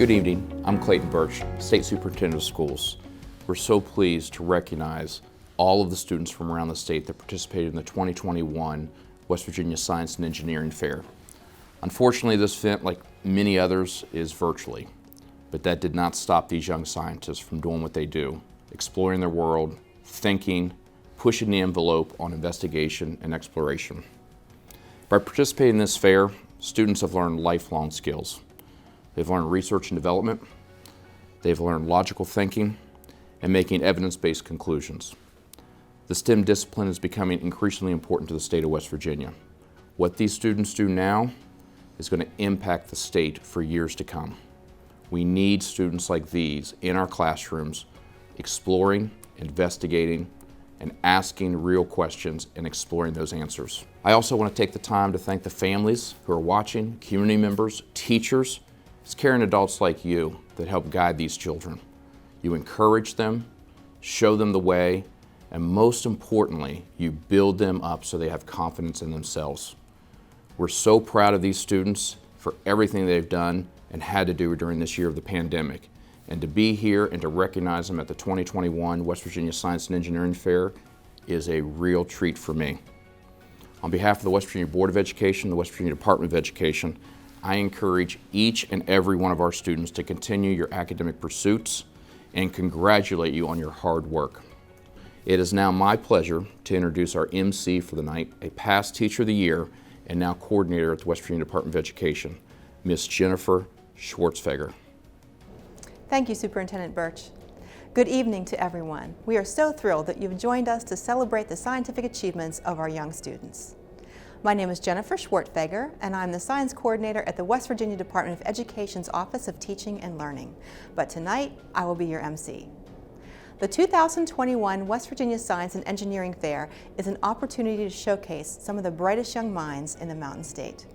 Good evening, I'm Clayton Birch, State Superintendent of Schools. We're so pleased to recognize all of the students from around the state that participated in the 2021 West Virginia Science and Engineering Fair. Unfortunately, this event, like many others, is virtually, but that did not stop these young scientists from doing what they do, exploring their world, thinking, pushing the envelope on investigation and exploration. By participating in this fair, students have learned lifelong skills. They've learned research and development, they've learned logical thinking, and making evidence-based conclusions. The STEM discipline is becoming increasingly important to the state of West Virginia. What these students do now is going to impact the state for years to come. We need students like these in our classrooms, exploring, investigating, and asking real questions and exploring those answers. I also want to take the time to thank the families who are watching, community members, teachers, caring adults like you that help guide these children. You encourage them, show them the way, and most importantly, you build them up so they have confidence in themselves. We're so proud of these students for everything they've done and had to do during this year of the pandemic. And to be here and to recognize them at the 2021 West Virginia Science and Engineering Fair is a real treat for me. On behalf of the West Virginia Board of Education, the West Virginia Department of Education, I encourage each and every one of our students to continue your academic pursuits and congratulate you on your hard work. It is now my pleasure to introduce our MC for the night, a past Teacher of the Year and now Coordinator at the West Virginia Department of Education, Ms. Jennifer Schwartzfeger. Thank you, Superintendent Birch. Good evening to everyone. We are so thrilled that you've joined us to celebrate the scientific achievements of our young students. My name is Jennifer Schwartzfeger, and I'm the Science Coordinator at the West Virginia Department of Education's Office of Teaching and Learning. But tonight, I will be your MC. The 2021 West Virginia Science and Engineering Fair is an opportunity to showcase some of the brightest young minds in the Mountain State.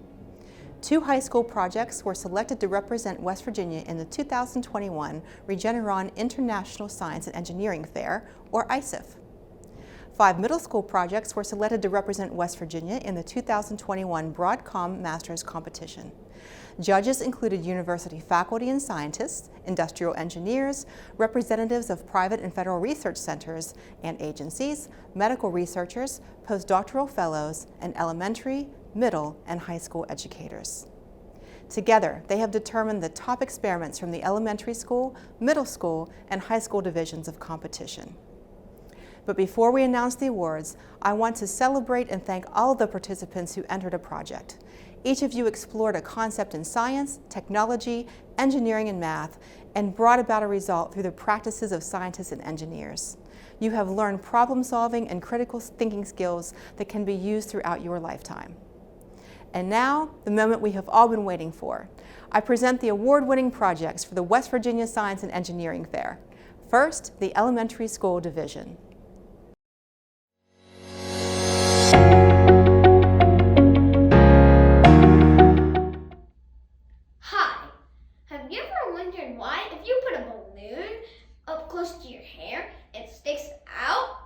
2 high school projects were selected to represent West Virginia in the 2021 Regeneron International Science and Engineering Fair, or ISIF. 5 middle school projects were selected to represent West Virginia in the 2021 Broadcom Masters Competition. Judges included university faculty and scientists, industrial engineers, representatives of private and federal research centers and agencies, medical researchers, postdoctoral fellows, and elementary, middle, and high school educators. Together, they have determined the top experiments from the elementary school, middle school, and high school divisions of competition. But before we announce the awards, I want to celebrate and thank all the participants who entered a project. Each of you explored a concept in science, technology, engineering, and math, and brought about a result through the practices of scientists and engineers. You have learned problem-solving and critical thinking skills that can be used throughout your lifetime. And now, the moment we have all been waiting for. I present the award-winning projects for the West Virginia Science and Engineering Fair. First, the elementary school division. Hi, have you ever wondered why if you put a balloon up close to your hair, it sticks out?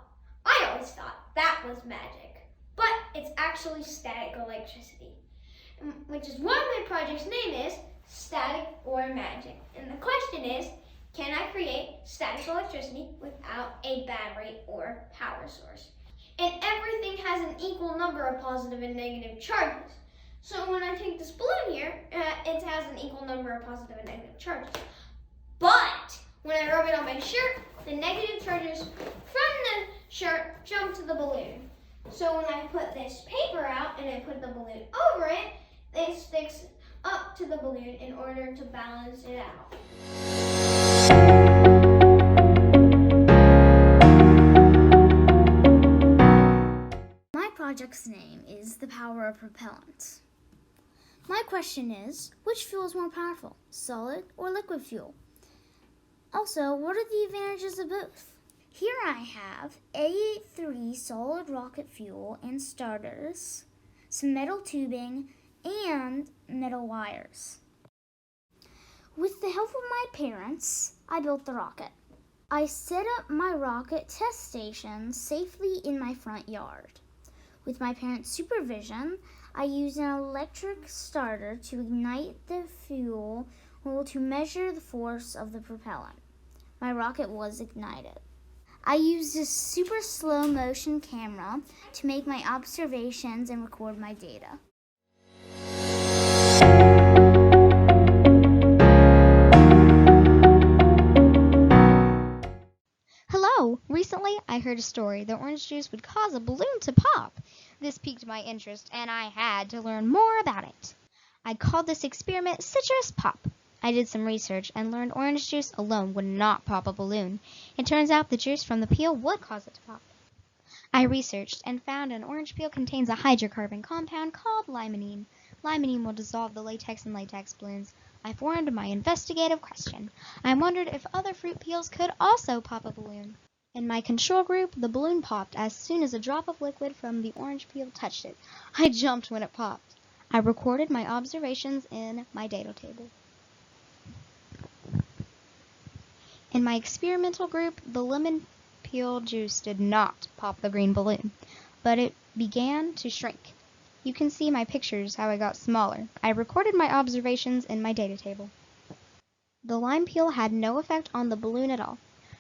I always thought that was magic, but it's actually static electricity, which is why my project's name is Static or Magic. And the question is, can I create static electricity without a battery or power source? And everything has an equal number of positive and negative charges. So when I take this balloon here, it has an equal number of positive and negative charges. But when I rub it on my shirt, the negative charges from the shirt jump to the balloon. So when I put this paper out and I put the balloon over it, it sticks up to the balloon in order to balance it out. My project's name is The Power of Propellant. My question is, which fuel is more powerful, solid or liquid fuel? Also, what are the advantages of both? Here I have A3 solid rocket fuel and starters, some metal tubing, and metal wires. With the help of my parents, I built the rocket. I set up my rocket test station safely in my front yard. With my parents' supervision, I used an electric starter to ignite the fuel were to measure the force of the propellant. My rocket was ignited. I used a super slow motion camera to make my observations and record my data. Hello! Recently, I heard a story that orange juice would cause a balloon to pop. This piqued my interest, and I had to learn more about it. I called this experiment Citrus Pop. I did some research and learned orange juice alone would not pop a balloon. It turns out the juice from the peel would cause it to pop. I researched and found an orange peel contains a hydrocarbon compound called limonene. Limonene will dissolve the latex in latex balloons. I formed my investigative question. I wondered if other fruit peels could also pop a balloon. In my control group, the balloon popped as soon as a drop of liquid from the orange peel touched it. I jumped when it popped. I recorded my observations in my data table. In my experimental group, the lemon peel juice did not pop the green balloon, but it began to shrink. You can see my pictures how it got smaller. I recorded my observations in my data table. The lime peel had no effect on the balloon at all.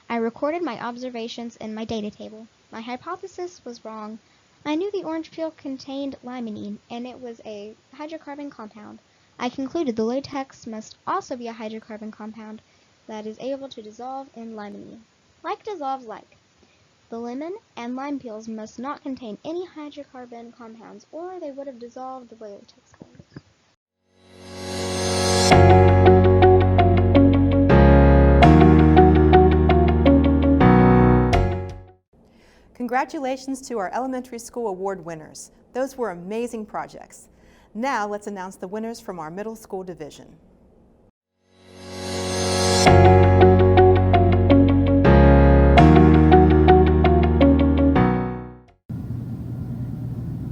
I recorded my observations in my data table. My hypothesis was wrong. I knew the orange peel contained limonene, and it was a hydrocarbon compound. I concluded the latex must also be a hydrocarbon compound that is able to dissolve in limonene. Like dissolves like. The lemon and lime peels must not contain any hydrocarbon compounds, or they would have dissolved the way latex does. Congratulations to our elementary school award winners. Those were amazing projects. Now let's announce the winners from our middle school division.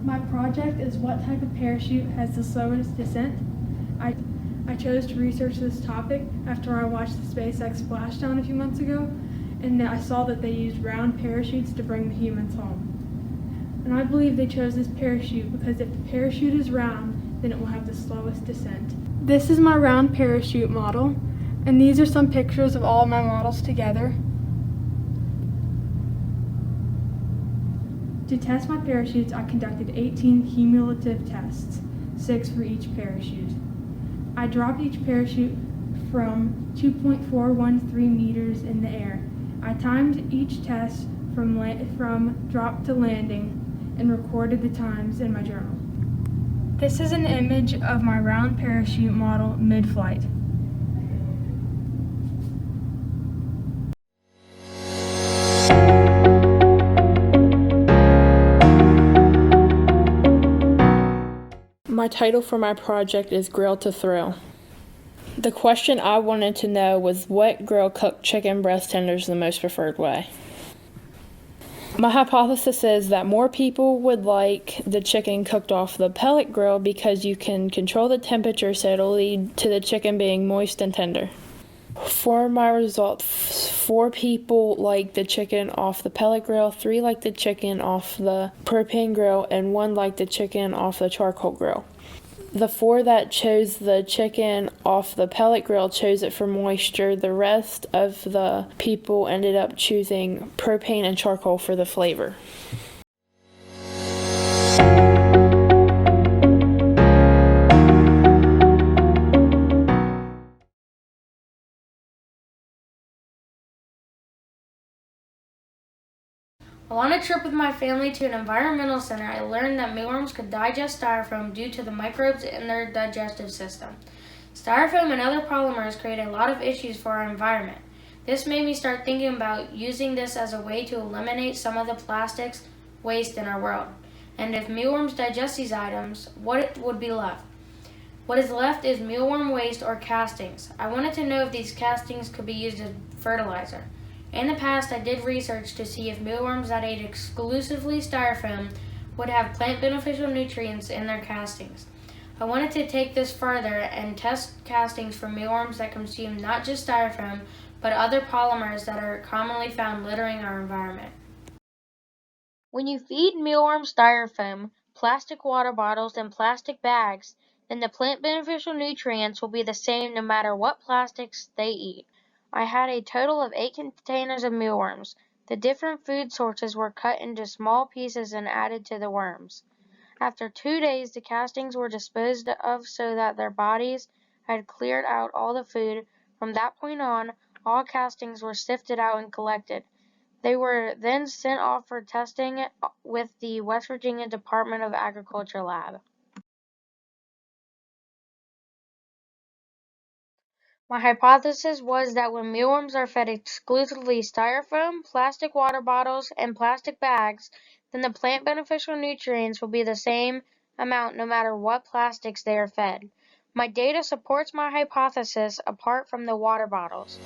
My project is what type of parachute has the slowest descent. I chose to research this topic after I watched the SpaceX splashdown a few months ago, and I saw that they used round parachutes to bring the humans home. And I believe they chose this parachute because if the parachute is round, then it will have the slowest descent. This is my round parachute model, and these are some pictures of all my models together. To test my parachutes, I conducted 18 cumulative tests, 6 for each parachute. I dropped each parachute from 2.413 meters in the air. I timed each test from drop to landing and recorded the times in my journal. This is an image of my round parachute model mid-flight. My title for my project is Grill to Thrill. The question I wanted to know was what grill cooked chicken breast tenders the most preferred way. My hypothesis is that more people would like the chicken cooked off the pellet grill because you can control the temperature so it'll lead to the chicken being moist and tender. For my results, 4 people like the chicken off the pellet grill, 3 like the chicken off the propane grill, and 1 like the chicken off the charcoal grill. The 4 that chose the chicken off the pellet grill chose it for moisture. The rest of the people ended up choosing propane and charcoal for the flavor. On a trip with my family to an environmental center, I learned that mealworms could digest styrofoam due to the microbes in their digestive system. Styrofoam and other polymers create a lot of issues for our environment. This made me start thinking about using this as a way to eliminate some of the plastics waste in our world. And if mealworms digest these items, what would be left? What is left is mealworm waste or castings. I wanted to know if these castings could be used as fertilizer. In the past, I did research to see if mealworms that ate exclusively styrofoam would have plant beneficial nutrients in their castings. I wanted to take this further and test castings for mealworms that consume not just styrofoam, but other polymers that are commonly found littering our environment. When you feed mealworms styrofoam, plastic water bottles, and plastic bags, then the plant beneficial nutrients will be the same no matter what plastics they eat. I had a total of 8 containers of mealworms. The different food sources were cut into small pieces and added to the worms. After 2 days, the castings were disposed of so that their bodies had cleared out all the food. From that point on, all castings were sifted out and collected. They were then sent off for testing with the West Virginia Department of Agriculture lab. My hypothesis was that when mealworms are fed exclusively styrofoam, plastic water bottles, and plastic bags, then the plant beneficial nutrients will be the same amount no matter what plastics they are fed. My data supports my hypothesis apart from the water bottles.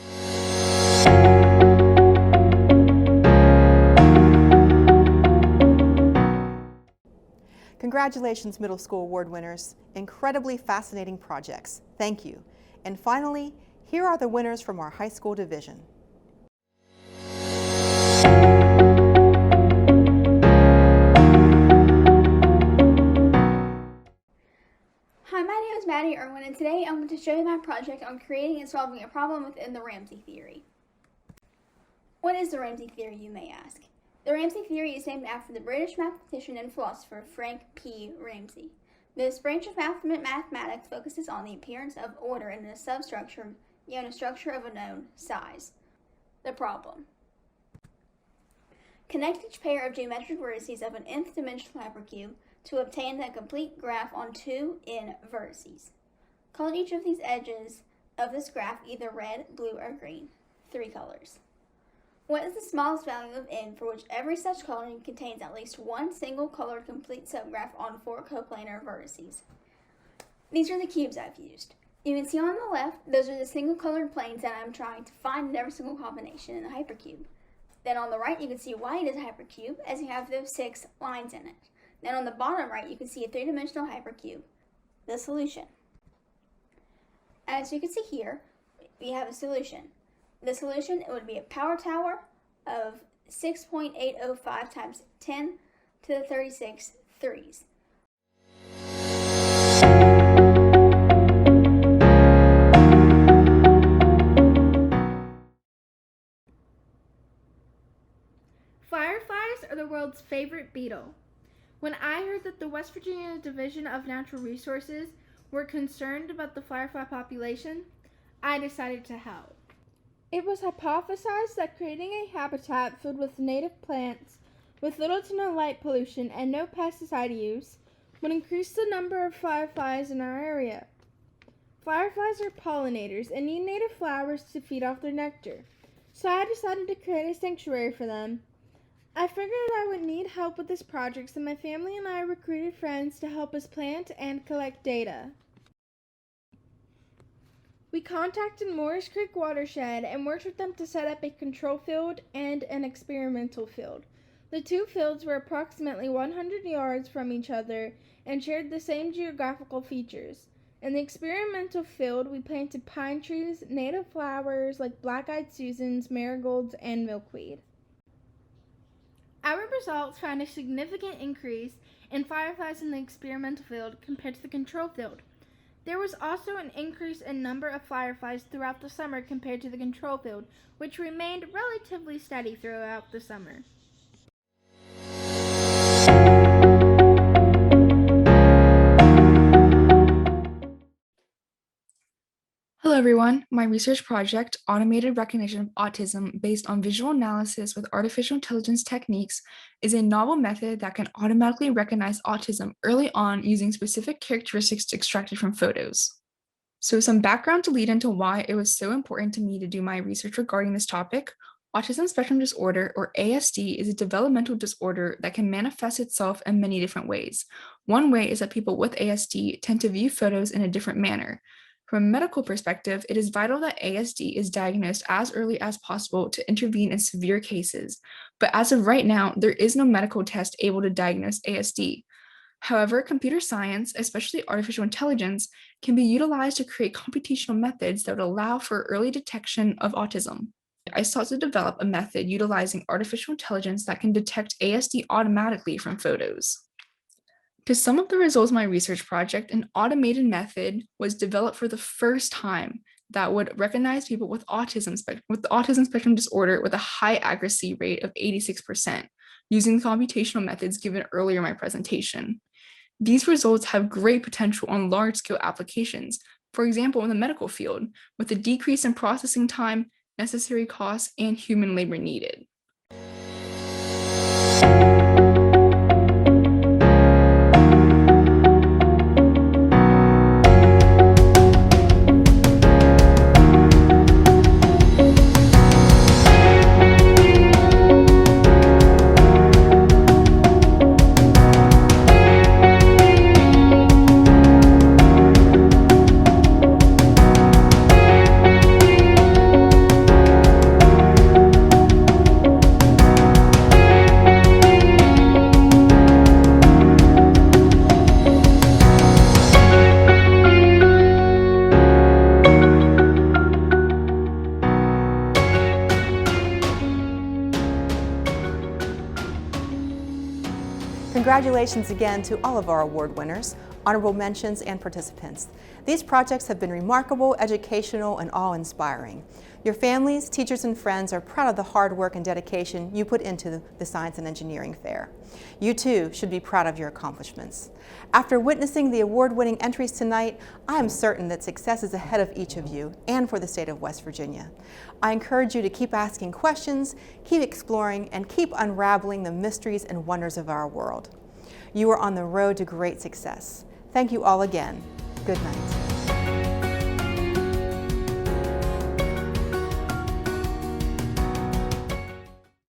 Congratulations, middle school award winners. Incredibly fascinating projects. Thank you. And finally, here are the winners from our high school division. Hi, my name is Maddie Irwin, and today I'm going to show you my project on creating and solving a problem within the Ramsey theory. What is the Ramsey theory, you may ask? The Ramsey theory is named after the British mathematician and philosopher Frank P. Ramsey. This branch of mathematics focuses on the appearance of order in a substructure, in a structure of a known size. The problem. Connect each pair of geometric vertices of an nth dimensional hypercube to obtain a complete graph on two n vertices. Call each of these edges of this graph either red, blue, or green. 3 colors. What is the smallest value of n for which every such coloring contains at least one single colored complete subgraph on 4 coplanar vertices? These are the cubes I've used. You can see on the left, those are the single colored planes that I'm trying to find in every single combination in the hypercube. Then on the right, you can see why it is a hypercube, as you have those 6 lines in it. Then on the bottom right, you can see a 3-dimensional hypercube, the solution. As you can see here, we have a solution. The solution, it would be a power tower of 6.805 times 10 to the 36 threes. Fireflies are the world's favorite beetle. When I heard that the West Virginia Division of Natural Resources were concerned about the firefly population, I decided to help. It was hypothesized that creating a habitat filled with native plants with little to no light pollution and no pesticide use would increase the number of fireflies in our area. Fireflies are pollinators and need native flowers to feed off their nectar, so I decided to create a sanctuary for them. I figured I would need help with this project, so my family and I recruited friends to help us plant and collect data. We contacted Morris Creek Watershed and worked with them to set up a control field and an experimental field. The two fields were approximately 100 yards from each other and shared the same geographical features. In the experimental field, we planted pine trees, native flowers like black-eyed Susans, marigolds, and milkweed. Our results found a significant increase in fireflies in the experimental field compared to the control field. There was also an increase in number of fireflies throughout the summer compared to the control field, which remained relatively steady throughout the summer. Hello everyone, my research project, Automated Recognition of Autism based on visual analysis with artificial intelligence techniques, is a novel method that can automatically recognize autism early on using specific characteristics extracted from photos. So some background to lead into why it was so important to me to do my research regarding this topic. Autism spectrum disorder, or ASD, is a developmental disorder that can manifest itself in many different ways. One way is that people with ASD tend to view photos in a different manner. From a medical perspective, it is vital that ASD is diagnosed as early as possible to intervene in severe cases. But as of right now, there is no medical test able to diagnose ASD. However, computer science, especially artificial intelligence, can be utilized to create computational methods that would allow for early detection of autism. I sought to develop a method utilizing artificial intelligence that can detect ASD automatically from photos. To sum up the results of my research project, an automated method was developed for the first time that would recognize people with autism spectrum disorder with a high accuracy rate of 86% using the computational methods given earlier in my presentation. These results have great potential on large-scale applications, for example, in the medical field, with a decrease in processing time, necessary costs, and human labor needed. Congratulations again to all of our award winners, honorable mentions, and participants. These projects have been remarkable, educational, and awe-inspiring. Your families, teachers, and friends are proud of the hard work and dedication you put into the Science and Engineering Fair. You too should be proud of your accomplishments. After witnessing the award-winning entries tonight, I am certain that success is ahead of each of you and for the state of West Virginia. I encourage you to keep asking questions, keep exploring, and keep unraveling the mysteries and wonders of our world. You are on the road to great success. Thank you all again. Good night.